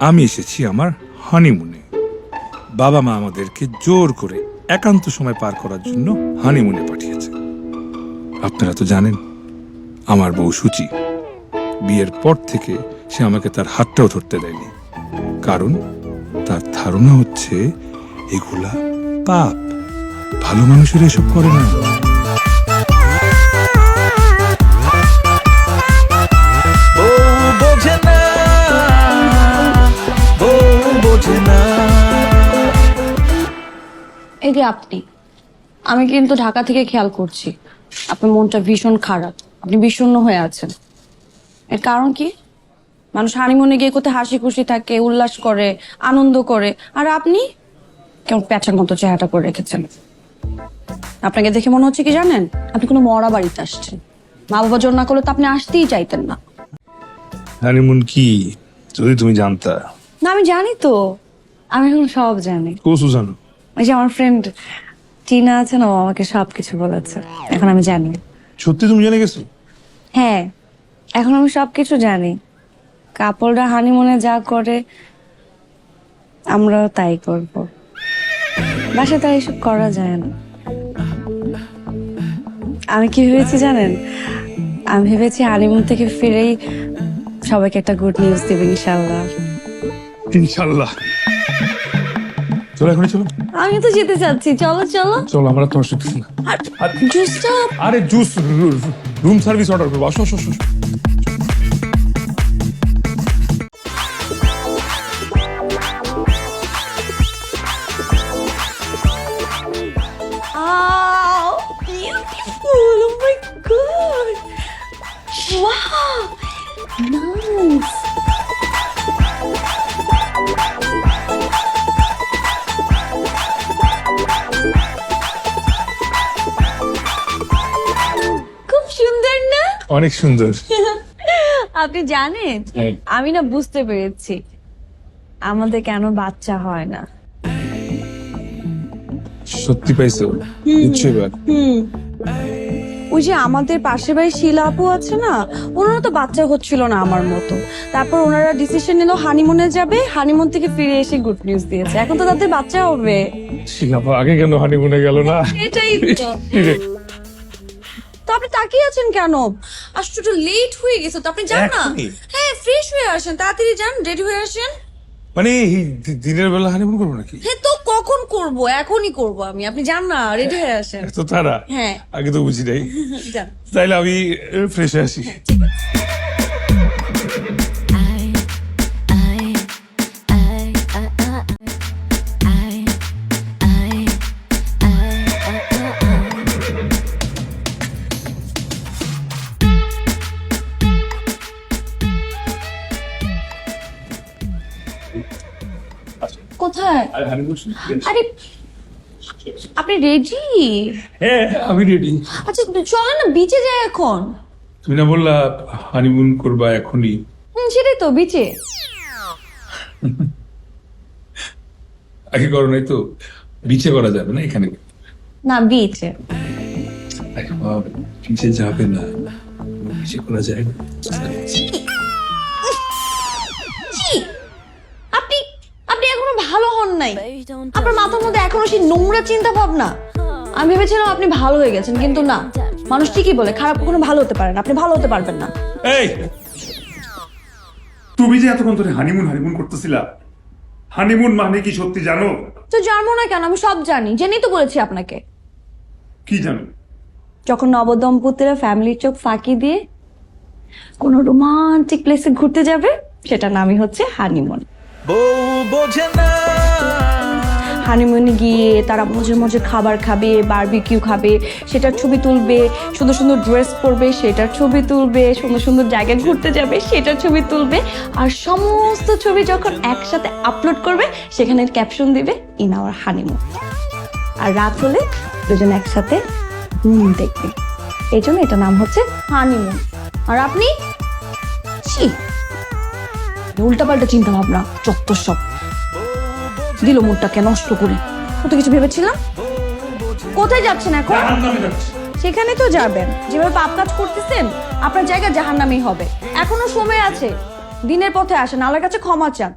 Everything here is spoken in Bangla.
আমি এসেছি আমার হানিমুনে। বাবা মা আমাদেরকে জোর করে একান্ত সময় পার করার জন্য হানিমুনে পাঠিয়েছে। আপনারা তো জানেন আমার বউ সুচি, বিয়ের পর থেকে সে আমাকে তার হাতটাও ধরতে দেয়নি, কারণ তার ধারণা হচ্ছে এগুলা পাপ, ভালো মানুষের এসব করে না। এই যে আপনি, আমি কিন্তু ঢাকা থেকে খেয়াল করছি আপনার মনটা ভীষণ খারাপ, আপনি বিষণ্ণ হয়ে আছেন। এর কারণ কি? মানুষ হানিমুনে গিয়ে কোথায় হাসি খুশি থাকে, উল্লাস করে, আনন্দ করে, আর আপনি কেমন প্যাঁচার মতো চেহারাটা করে রেখেছেন। আপনাকে দেখে মনে হচ্ছে কি জানেন, আপনি কোনো মরা বাড়িতে আসছেন। মা বাবা জোর না করলে তো আপনি আসতেই চাইতেন না। হানিমুন কি যদি তুমি জানতা। না আমি জানি তো, আমি এখন সব জানি। কোসু জানো? ওই যে আমার ফ্রেন্ড টিনা আছে না, ও আমাকে সবকিছু বলেছে, এখন আমি জানি। সত্যি তুমি জেনে গেছো? হ্যাঁ, এখন আমি সবকিছু জানি। কাপড়রা হানিমুনে যা করে আমরাও তাই করব। বাসায় তাই এসব করা যায় না। আমি কি ভেবেছি জানেন, আমি ভেবেছি হানিমুন থেকে ফিরেই সবাইকে একটা গুড নিউজ দেবে ইনশাআল্লাহ। ইনশাআল্লাহ। চলো এখনই চলো। আমি তো যেতে চাচ্ছি, চলো চলো চলো, আমরা তোমার সাথে না। জুসটা। আরে জুস রুম সার্ভিস অর্ডার করবো। আসো আসো আসো। Beautiful! Oh my god! Wow! Nice! খুব সুন্দর না? অনেক সুন্দর। আপনি জানেন, আমি না বুঝতে পেরেছি আমাদের কেন বাচ্চা হয় না। সত্যি পাইছো? ইচ্ছে এবার। ওই যে আমাদের পাশের বাড়ির শিলা আপু আছে না, ওনারা তো বাচ্চা হচ্ছিল না আমার মতো। তারপর ওনারা ডিসিশন নিল হানিমুনে যাবে, হানিমুন থেকে ফিরে এসে গুড নিউজ দিয়েছে, এখন তো তাদের বাচ্চা হবে। শিলাপা আগে কেন হানিমুনে গেল না? এটাই তো। আপনি তাকিয়ে আছেন কেন? আশ্চর্য, লেট হয়ে গেছে তো, আপনি যান না। হ্যাঁ, ফ্রেশ হয়ে আসেন, তাড়াতাড়ি যান, রেডি হয়ে আসেন। মানে দিনের বেলা হানিমুন করবো নাকি? হ্যাঁ তো কখন করব? এখনই করব আমি, আপনি যান না, রেডি হয়ে আসেন। তো তারা হ্যাঁ, আগে তো বুঝি নাই। যান। তাইলে আমি ফ্রেশ হয়ে আসি। কোথায়? আরে আপনি রেডি? হ্যাঁ আমি রেডি। আচ্ছা চলেন না, বিচে যাই এখন। তুমি না বললা হানিমুন করবা এখনই? সেটাই তো, বিচে। আগে করো নাই তো? বিচে করা যাবে না, এখানে। না বিচে। বিচে যাবে না, বিচে করা যায় না। আপনি আপনি এখনো ভালো হন নাই, আপনার মাথার মধ্যে এখনো সেই নোংরা চিন্তা ভাবনা। আমি ভেবেছিলাম আপনি ভালো হয়ে গেছেন, কিন্তু না, মানুষ ঠিকই বলে খারাপ কখনো ভালো হতে পারে না, আপনি ভালো হতে পারবেন না। এই তুমি যে এতক্ষণ ধরে হানিমুন হানিমুন করতেছিলা, হানিমুন মানে কি সত্যি জানো? তো জানবো না কেন, আমি সব জানি, জেনেই তো বলেছি আপনাকে। কি জানো? যখন নবদম্পতিরা ফ্যামিলির চোখ ফাঁকি দিয়ে কোনো রোমান্টিক প্লেসে ঘুরতে যাবে, সেটার নামই হচ্ছে হানিমুন। হানিমুনে গিয়ে তারা মজে মজে খাবার খাবে, বারবিকিউ খাবে, সেটার ছবি তুলবে, সুন্দর সুন্দর ড্রেস পরবে, সেটার ছবি তুলবে, সুন্দর সুন্দর জায়গায় ঘুরতে যাবে, সেটার ছবি তুলবে, আর সমস্ত ছবি যখন একসাথে আপলোড করবে, সেখানে ক্যাপশন দিবে ইন আওয়ার হানিমুন। আর রাত হলে দুজন একসাথে দেখবে, এই জন্য এটা নাম হচ্ছে হানিমুন। আর আপনি উল্টাপাল্টা চিন্তা ভাবনা, চত্বর সব দিল মুডটাকে নষ্ট করে। কত কিছু ভেবেছিলাম। কোথায় যাচ্ছেন এখন? সেখানে তো যাবেন, যেভাবে পাপ কাজ করতেছেন আপনার জায়গা জাহান্নামেই হবে। এখনো সময় আছে, দিনের পথে আসেন, আল্লাহর কাছে ক্ষমা চান।